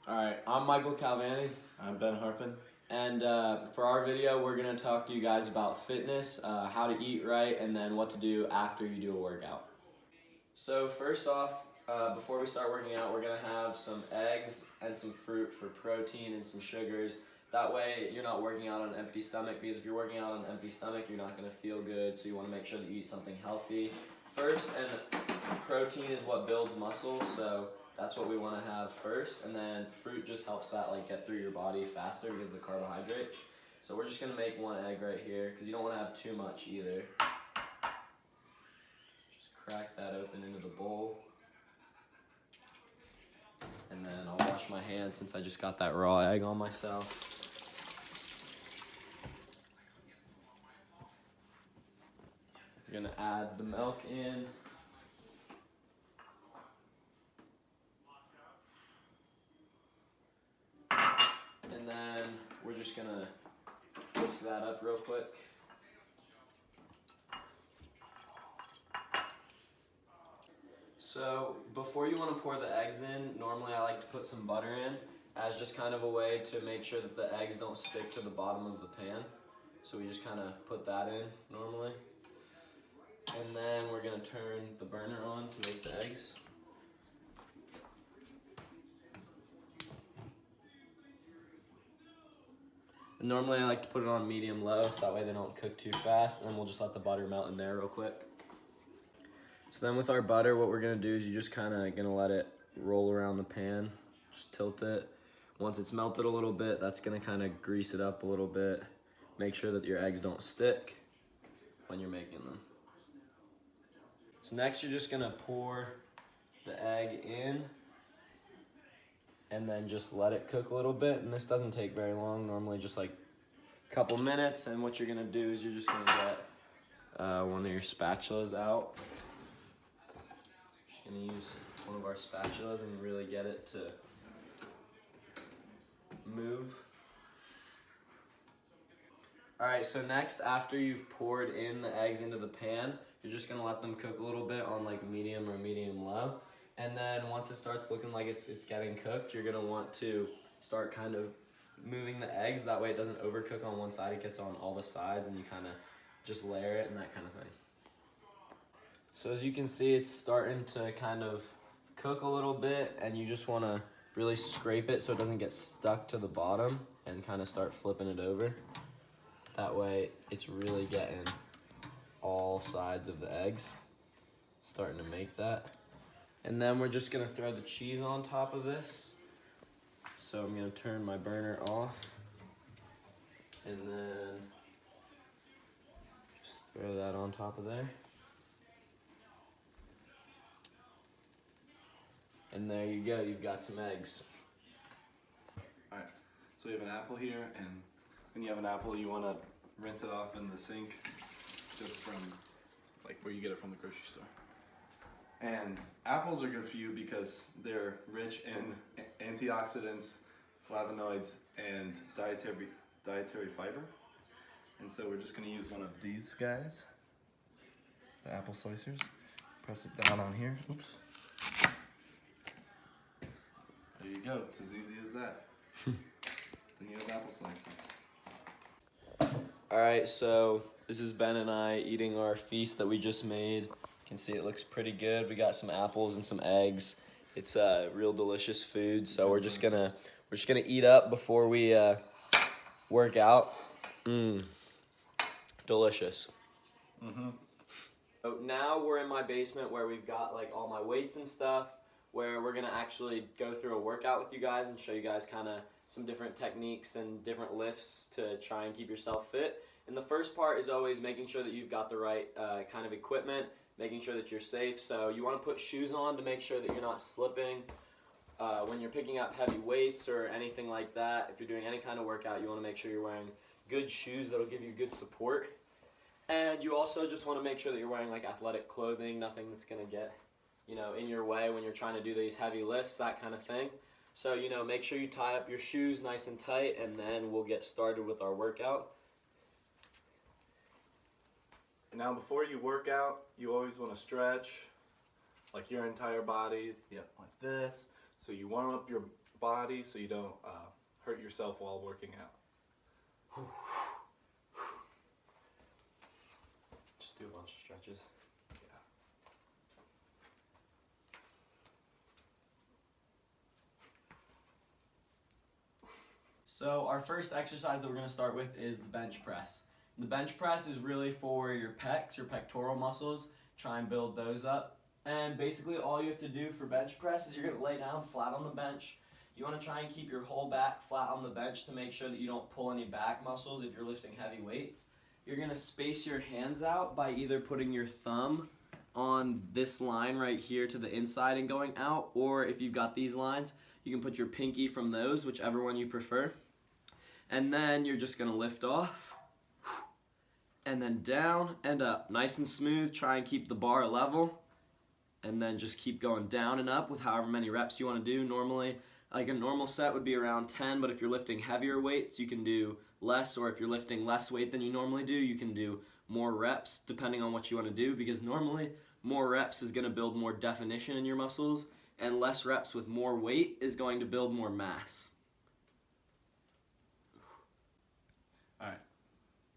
Alright, I'm Michael Calvani. I'm Ben Harpen. And for our video, we're going to talk to you guys about fitness, how to eat right, and then what to do after you do a workout. So first off, before we start working out, we're going to have some eggs and some fruit for protein and some sugars. That way you're not working out on an empty stomach, because if you're working out on an empty stomach, you're not going to feel good, so you want to make sure that you eat something healthy first. And protein is what builds muscle, so that's what we want to have first. And then fruit just helps that get through your body faster because of the carbohydrates. So we're just going to make one egg right here, because you don't want to have too much either. Just crack that open into the bowl. And then I'll wash my hands since I just got that raw egg on myself. We're going to add the milk in. And then we're just going to whisk that up real quick. So before you want to pour the eggs in, normally I like to put some butter in as just kind of a way to make sure that the eggs don't stick to the bottom of the pan. So we just kind of put that in normally. And then we're going to turn the burner on to make the eggs. And normally I like to put it on medium-low so that way they don't cook too fast, and then we'll just let the butter melt in there real quick. So then with our butter, what we're gonna do is you're just kinda gonna let it roll around the pan, just tilt it. Once it's melted a little bit, that's gonna kinda grease it up a little bit. Make sure that your eggs don't stick when you're making them. So next you're just gonna pour the egg in and then just let it cook a little bit. And this doesn't take very long, normally just like a couple minutes. And what you're gonna do is you're just gonna get one of your spatulas out. Just gonna use one of our spatulas and really get it to move. All right, so next, after you've poured in the eggs into the pan, you're just gonna let them cook a little bit on like medium or medium-low. And then once it starts looking like it's getting cooked, you're gonna want to start kind of moving the eggs. That way it doesn't overcook on one side, it gets on all the sides, and you kind of just layer it and that kind of thing. So as you can see, it's starting to kind of cook a little bit, and you just wanna really scrape it so it doesn't get stuck to the bottom, and kind of start flipping it over. That way it's really getting all sides of the eggs, starting to make that. And then we're just gonna throw the cheese on top of this. So I'm gonna turn my burner off, and then just throw that on top of there. And there you go, you've got some eggs. All right, so we have an apple here, and when you have an apple, you wanna rinse it off in the sink, just from like where you get it from the grocery store. And apples are good for you because they're rich in antioxidants, flavonoids, and dietary fiber. And so we're just gonna use one of these guys, the apple slicers. Press it down on here, oops. There you go, it's as easy as that. Then you have apple slices. All right, so this is Ben and I eating our feast that we just made. You can see it looks pretty good. We got some apples and some eggs. It's real delicious food, so we're just gonna eat up before we work out. Delicious. So now we're in my basement where we've got like all my weights and stuff, where we're gonna actually go through a workout with you guys and show you guys kind of some different techniques and different lifts to try and keep yourself fit. And the first part is always making sure that you've got the right kind of equipment, making sure that you're safe. So you want to put shoes on to make sure that you're not slipping when you're picking up heavy weights or anything like that. If you're doing any kind of workout, you want to make sure you're wearing good shoes that'll give you good support. And you also just want to make sure that you're wearing like athletic clothing, nothing that's going to get, in your way when you're trying to do these heavy lifts, that kind of thing. So, make sure you tie up your shoes nice and tight, and then we'll get started with our workout. Now before you work out, you always want to stretch like your entire body, like this. So you warm up your body so you don't hurt yourself while working out. Just do a bunch of stretches. Yeah. So our first exercise that we're going to start with is the bench press. The bench press is really for your pecs, your pectoral muscles. Try and build those up. And basically all you have to do for bench press is you're going to lay down flat on the bench. You want to try and keep your whole back flat on the bench to make sure that you don't pull any back muscles if you're lifting heavy weights. You're going to space your hands out by either putting your thumb on this line right here to the inside and going out, or if you've got these lines, you can put your pinky from those, whichever one you prefer. And then you're just going to lift off, and then down and up. Nice and smooth. Try and keep the bar level. And then just keep going down and up with however many reps you want to do. Normally, like a normal set would be around 10, but if you're lifting heavier weights, you can do less, or if you're lifting less weight than you normally do, you can do more reps depending on what you want to do, because normally more reps is going to build more definition in your muscles, and less reps with more weight is going to build more mass. All right,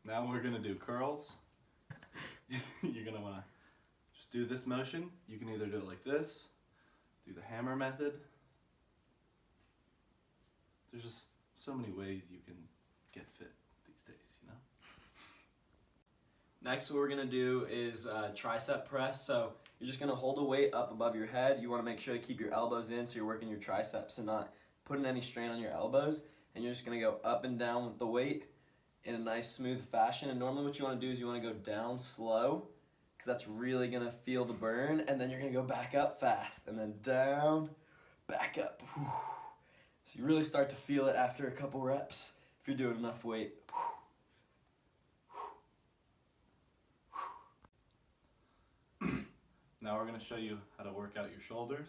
now we're gonna do curls. You're gonna wanna just do this motion. You can either do it like this, do the hammer method. There's just so many ways you can get fit these days, you know? Next, what we're going to do is tricep press. So you're just going to hold a weight up above your head. You want to make sure to keep your elbows in so you're working your triceps and not putting any strain on your elbows. And you're just going to go up and down with the weight in a nice smooth fashion. And normally what you want to do is you want to go down slow, because that's really going to feel the burn. And then you're going to go back up fast, and then down, back up. Whew. So you really start to feel it after a couple reps if you're doing enough weight. Now we're gonna show you how to work out your shoulders.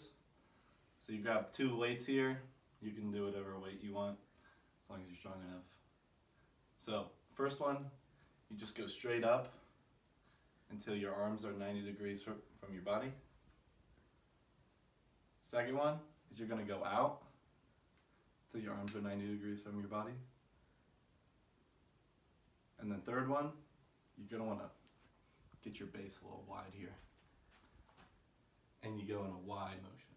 So you grab 2 weights here. You can do whatever weight you want, as long as you're strong enough. So first one, you just go straight up until your arms are 90 degrees from your body. Second one is you're gonna go out till your arms are 90 degrees from your body. And then third one, you're gonna wanna get your base a little wide here. And you go in a wide motion.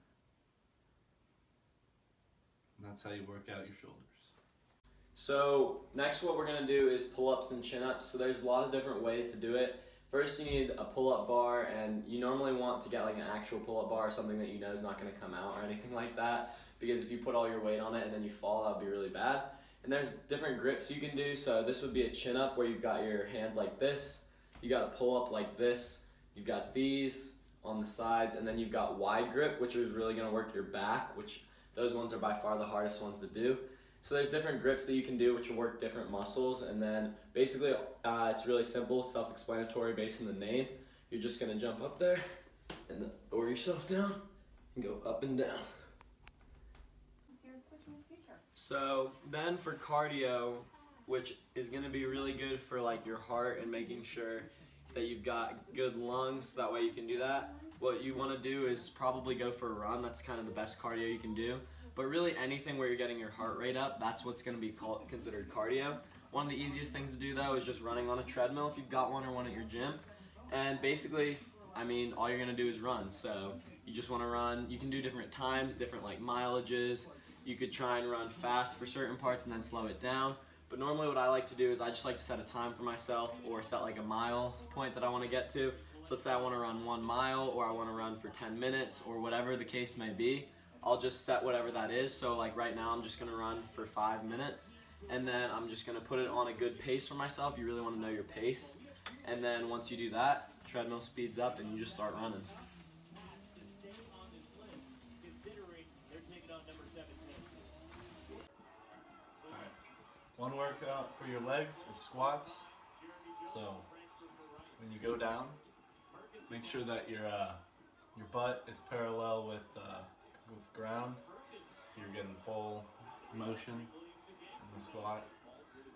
And that's how you work out your shoulders. So next what we're going to do is pull-ups and chin-ups. So there's a lot of different ways to do it. First you need a pull-up bar, and you normally want to get like an actual pull-up bar, something that you know is not going to come out or anything like that, because if you put all your weight on it and then you fall, that would be really bad. And there's different grips you can do. So this would be a chin-up where you've got your hands like this. You got a pull-up like this. You've got these on the sides, and then you've got wide grip, which is really going to work your back, which those ones are by far the hardest ones to do. So there's different grips that you can do which will work different muscles, and then basically it's really simple, self-explanatory based on the name. You're just going to jump up there and then lower yourself down and go up and down. So then for cardio, which is going to be really good for like your heart and making sure that you've got good lungs, so that way you can do that. What you want to do is probably go for a run. That's kind of the best cardio you can do. But really anything where you're getting your heart rate up, that's what's going to be considered cardio. One of the easiest things to do though is just running on a treadmill if you've got one or one at your gym. And basically, I mean, all you're going to do is run. So you just want to run. You can do different times, different like mileages. You could try and run fast for certain parts and then slow it down. But normally what I like to do is I just like to set a time for myself, or set like a mile point that I want to get to. So let's say I want to run 1 mile, or I want to run for 10 minutes, or whatever the case may be. I'll just set whatever that is. So like right now I'm just going to run for 5 minutes, and then I'm just going to put it on a good pace for myself. You really want to know your pace. And then once you do that, treadmill speeds up and you just start running. One workout for your legs is squats. So when you go down, make sure that your butt is parallel with ground, so you're getting full motion in the squat,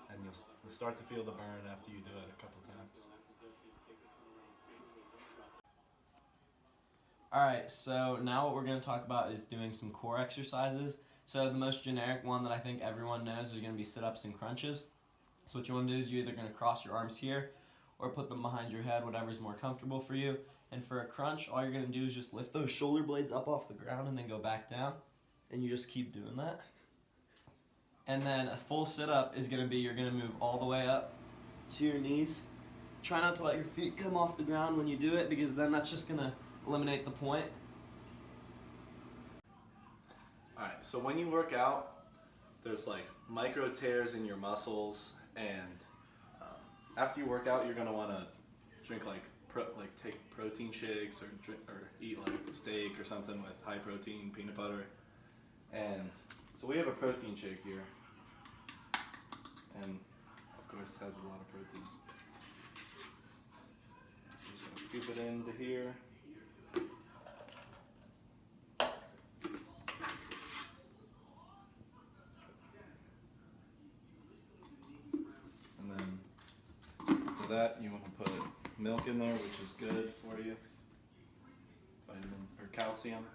and you'll start to feel the burn after you do it a couple times. Alright, so now what we're going to talk about is doing some core exercises. So the most generic one that I think everyone knows is going to be sit-ups and crunches. So what you want to do is you're either going to cross your arms here or put them behind your head, whatever's more comfortable for you. And for a crunch, all you're going to do is just lift those shoulder blades up off the ground and then go back down. And you just keep doing that. And then a full sit-up is going to be, you're going to move all the way up to your knees. Try not to let your feet come off the ground when you do it, because then that's just going to eliminate the point. Alright, so when you work out, there's like micro tears in your muscles, and after you work out, you're going to want to drink take protein shakes, or eat like steak or something with high protein, peanut butter. And so we have a protein shake here, and of course has a lot of protein. Just gonna scoop it into here. And then for that, you want to put milk in there, which is good for you. Vitamin or calcium.